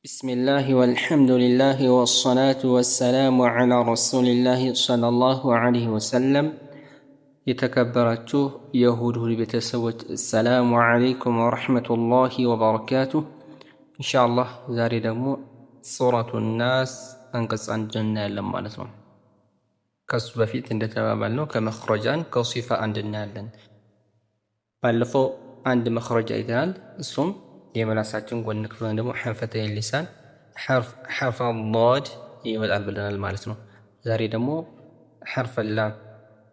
بسم الله والحمد لله والصلاة والسلام على رسول الله صلى الله عليه وسلم يتكبرته يهود بتسوت السلام عليكم ورحمة الله وبركاته إن شاء الله زاري دمو سورة الناس أنقص عن جنة لما نسمع كسب فيت عند تمامنا كمخرجان كصفة عند النالن بلفو عند مخرج إذن الصم የመላሳችን ጎን ክፍል ደግሞ ሐንፈተይ ሊሳን ሐርፍ ضاد ይመጣል ብለናል ማለት ነው። ዛሬ ደግሞ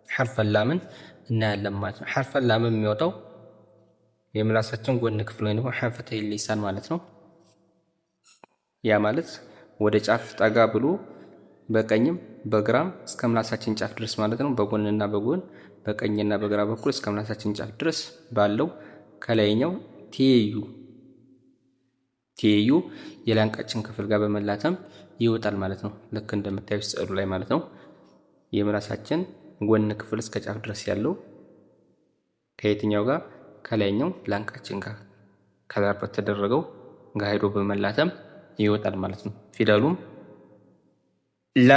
ሐርፍ ላምን እናያለን ማለት ነው። ሐርፍ ላም የሚወጣው የመላሳችን ጎን ክፍል ወይ ደግሞ ሐንፈተይ ሊሳን ማለት ነው። ያ ማለት ወደ ጫፍ ጠጋ ብሎ በቀኝም በግራም እስከ ምላሳችን ጫፍ ድረስ ማለት ነው። በጎንና በጎን በቀኝና በግራ በኩል እስከ ምላሳችን ጫፍ ድረስ ባለው ከላይኛው ቲዩ የላንቃችን ክፍል ጋር በመላተም ይወጣል ማለት ነው። ልክ እንደምታዩት ስዕሉ ላይ ማለት ነው። የምላሳችን ጎን ክፍል እስከ ጫፍ ድረስ ያለው ከየትኛው ጋር ከላይኛው ላንቃችን ጋር ከላይ በተደረገው ጋር ሄዶ በመላተም ይወጣል ማለት ነው። ፊደሉም ላ፣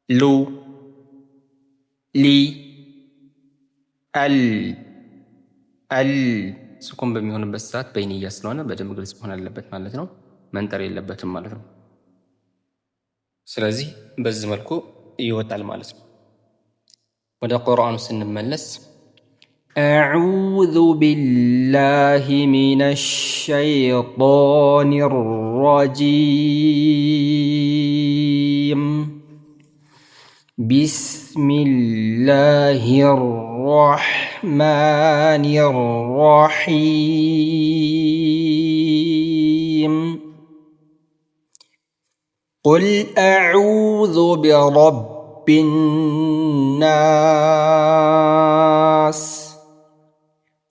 ሉ፣ ሊ፣ አል ስኩን በሚሆንበት ሰዓት በይንያ ስለሆነ በደንብ ግልጽ መሆን አለበት ማለት ነው። መንጠር የለበትም ማለት ነው። ስለዚህ በዚህ መልኩ ይወጣል ማለት ነው። ወደ ቁርአኑ ስንመለስ አዑዙ ቢላሂ ሚነሽ ሸይጣኒር ረጂም ቢስሚላሂር الرحمن الرحيم قل أعوذ برب الناس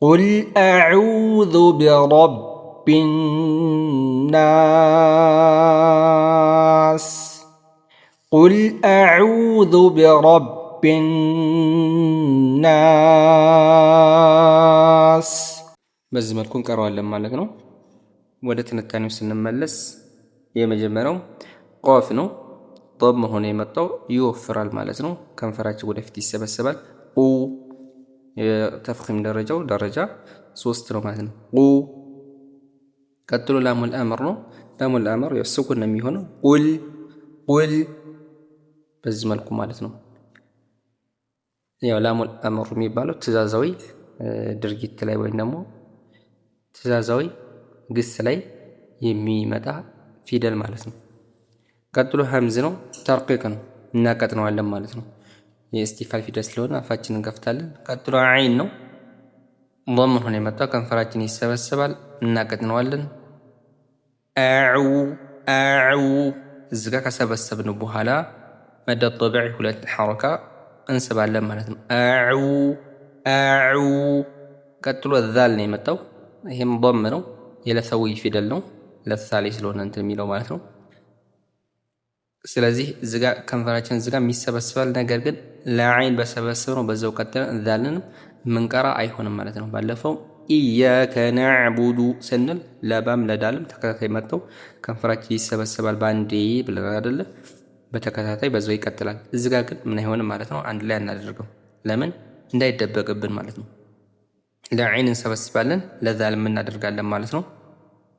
قل أعوذ برب الناس قل أعوذ برب ናስ በዚህ መልኩ እንቀራዋለን ማለት ነው። ወደ ትንታኔው ስንመለስ የመጀመሪያው ቋፍ ነው። ضم ሆነ የመጣው ይወፍራል ማለት ነው። ከንፈራችን ወደፊት ይሰበሰባል። የተፍኺም ደረጃ 3 ነው ማለት ነው። ቀጥሎ ላሙል አምር ነው። ላሙል አምር የሱኩን ነው የሚሆነው። ቁል በዚህ መልኩ ማለት ነው። ያው ላሙል አምር የሚባለው ትእዛዛዊ ድርጊት ላይ ወይም ደግሞ ትእዛዛዊ ግስ ላይ የሚመጣ ፊደል ማለት ነው። ቀጥሎ ሐምዝ ነው። ተርቂቅ ነው። እናቀጥነዋለን ማለት ነው። የእስቲፋል ፊደል ስለሆነ አፋችንን እንከፍታለን። ቀጥሎ አይን ነው። ضم ሆነ የመጣው ከንፈራችን ይሰበሰባል። እናቀጥነዋለን። አዑ እዚህ ጋር ከሰበሰብን በኋላ መደ ጠቢዕ 2 ሐረካ እንስባለን ማለት ነው። አዑ ቀጥሎ ዛል ነው የመጣው። ይሄም ضم ነው። የለሰዊ ፊደል ነው። ለሳሌ ስለሆነ እንትን የሚለው ማለት ነው። ስለዚህ እዚህ ጋር ከንፈራችን እዚህ ጋር የሚሰበስባል። ነገር ግን ለዓይን በሰበስብ ነው በዛው ቀጥለን ዛልን ምንቀራ አይሆንም ማለት ነው። ባለፈው ኢያከ ነዕቡዱ ስንል ለባም ለዳልም ተከታታይ መጥተው ከንፈራችን ይሰበስባል ባንዴ ብለን አይደለ? በተከታታይ በዛው ይቀጥላል። እዚህ ጋር ግን ምን አይሆንም ማለት ነው። አንድ ላይ አናደርገው። ለምን? እንዳይደበቅብን ማለት ነው። ለዓይን እንሰበስባለን፣ ለዛልም እናደርጋለን ማለት ነው።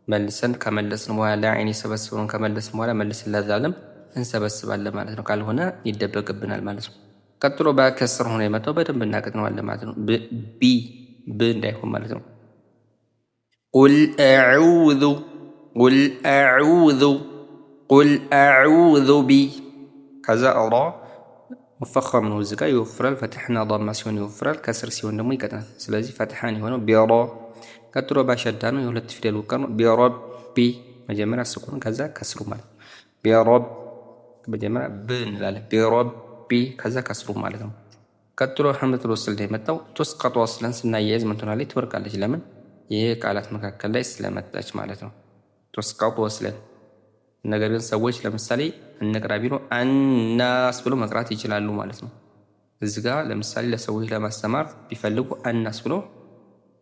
መልሰን ከመለስን በኋላ ለዓይን የሰበስበውን ከመለስን በኋላ መልሰን ለዛልም እንሰበስባለን ማለት ነው። ካልሆነ ይደበቅብናል ማለት ነው። ቀጥሎ በከስር ሆኖ የመጣው በደንብ እናቀጥነዋለን ማለት ነው። ብ እንዳይሆን ማለት ነው። ቁል አዑዙ ቢ ከዛ ራ ሙፈኸም ነው። እዚህ ጋር ይወፍራል። ፈትሕና ضማ ሲሆን ይወፍራል። ከስር ሲሆን ደግሞ ይቀጥናል። ስለዚህ ፈትሐን የሆነው ቢራ። ቀጥሎ ባሸዳ ነው። የሁለት ፊደል ውቃ ነው። ቢረቢ መጀመሪያ ስኩን ከዛ ከስሩ ማለት ነው። ቢረብ መጀመሪያ ብ እንላለን። ቢረቢ ከዛ ከስሩ ማለት ነው። ቀጥሎ ሐምዘቱል ወስል ነው የመጣው። ቱስቀጡ ወስለን ስናያይዝ ምን ትሆናለች? ትወርቃለች። ለምን? ይሄ ቃላት መካከል ላይ ስለመጣች ማለት ነው። ቱስቀጡ ወስለን ነገር ግን ሰዎች ለምሳሌ እንቅራ ቢሉ አናስ ብሎ መቅራት ይችላሉ ማለት ነው። እዚህ ጋር ለምሳሌ ለሰዎች ለማስተማር ቢፈልጉ አናስ ብሎ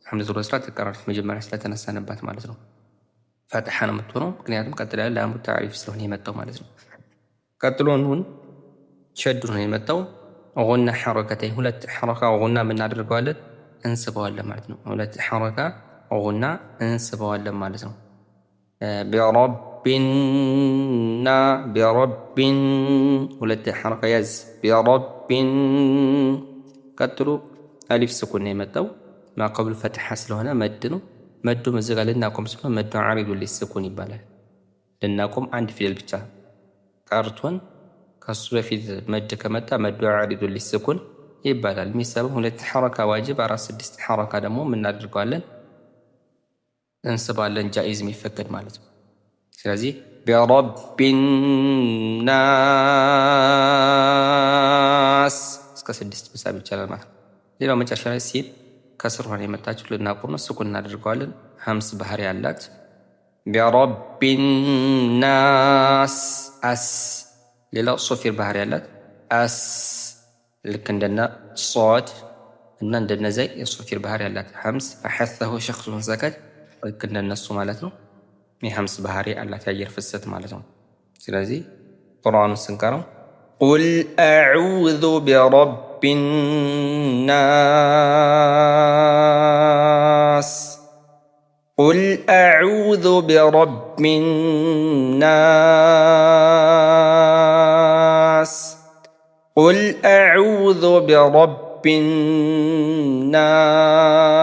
ሐምዘቱል ወስል ትቀራለች መጀመሪያ ስለተነሳነባት ማለት ነው። ፈትሐ ነው የምትሆነው፣ ምክንያቱም ቀጥሎ ያለ ላሙ ተዕሪፍ ስለሆነ የመጣው ማለት ነው። ቀጥሎ ኑን ሸዱ ነው የመጣው። ጉና ሐረከተይን ሁለት ሐረካ ጉና የምናደርገዋለን እንስበዋለን ማለት ነው። ሁለት ሐረካ ጉና እንስበዋለን ማለት ነው። ቢረቢና ቢረቢን ሁለት ሐረካ ያዝ ቢረቢን። ቀጥሎ አሊፍ ስኩን ነው የመጣው ማቀብሉ ፈትሐ ስለሆነ መድ ነው። መዱ መዘጋ ልናቆም ስለሆነ መዱ ዓሪዱ ሊስኩን ይባላል። ልናቆም አንድ ፊደል ብቻ ቀርቶን ከሱ በፊት መድ ከመጣ መዱ ዓሪዱ ሊስኩን ይባላል። የሚሰበው ሁለት ሐረካ ዋጅብ፣ 4-6 ሐረካ ደግሞ የምናደርገዋለን እንስባለን፣ ጃኢዝ የሚፈቀድ ማለት ነው። ስለዚህ ቢረቢናስ እስከ 6 መሳብ ይቻላል ማለት ነው። ሌላው መጨረሻ ላይ ሲል ከስር ሆነ የመጣችው ልናቆም ነው። ስኩን እናደርገዋለን። ሀምስ ባህሪ ያላት ቢረቢናስ አስ። ሌላው ሶፊር ባህሪ ያላት አስ ልክ እንደነ ሶድ እና እንደነዘይ የሶፊር ባህሪ ያላት ሀምስ ፈሐሰሁ ሸክሱን ሰከት ልክ እንደነሱ ማለት ነው። የሀምስ ባህሪ ያላት የአየር ፍሰት ማለት ነው። ስለዚህ ቁርአኑን ስንቀረው ቁል አዑዙ ቢረቢናስ ቁል አዑዙ ቢረቢናስ ቁል አዑዙ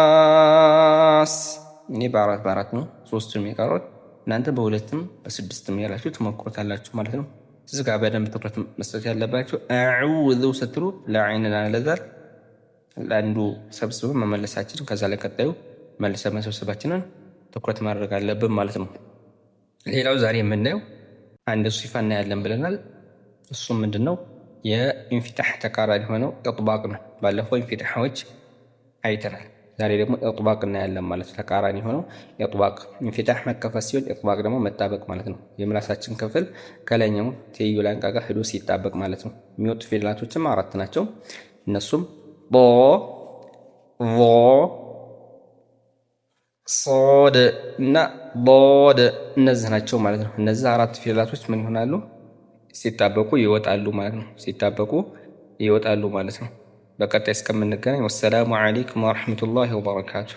ቢረቢናስ። እኔ በአራት ነው ሶስቱም የቀሩት እናንተ በሁለትም በስድስትም ያላችሁ ትሞክሩታላችሁ ማለት ነው። እዚህ ጋር በደንብ ትኩረት መስጠት ያለባችሁ አዑዙ ስትሉ ለዓይንና ለዛል ለአንዱ ሰብስበ መመለሳችን ከዛ ለቀጣዩ መልሰ መሰብሰባችንን ትኩረት ማድረግ አለብን ማለት ነው። ሌላው ዛሬ የምናየው አንድ ሲፋ እናያለን ብለናል። እሱም ምንድነው? የኢንፊታህ ተቃራኒ ሆነው ኢጥባቅ ነው። ባለፈው ኢንፊታሖች አይተናል። ዛሬ ደግሞ ኢጥባቅ እናያለን ማለት ነው። ተቃራኒ ሆነው ኢጥባቅ ኢንፊታህ መከፈት ሲሆን ኢጥባቅ ደግሞ መጣበቅ ማለት ነው። የምላሳችን ክፍል ከላይኛው ትይዩ ላንቃ ጋር ሄዶ ሲጣበቅ ማለት ነው። የሚወጡ ፊደላቶችም 4 ናቸው። እነሱም ቦ፣ ቮ፣ ሶድ እና ቦድ እነዚህ ናቸው ማለት ነው። እነዚህ 4 ፊደላቶች ምን ይሆናሉ? ሲጣበቁ ይወጣሉ ማለት ነው። ሲጣበቁ ይወጣሉ ማለት ነው። በቀጣይ እስከምንገናኝ ወሰላሙ አለይኩም ወረሕመቱላሂ ወበረካቱ።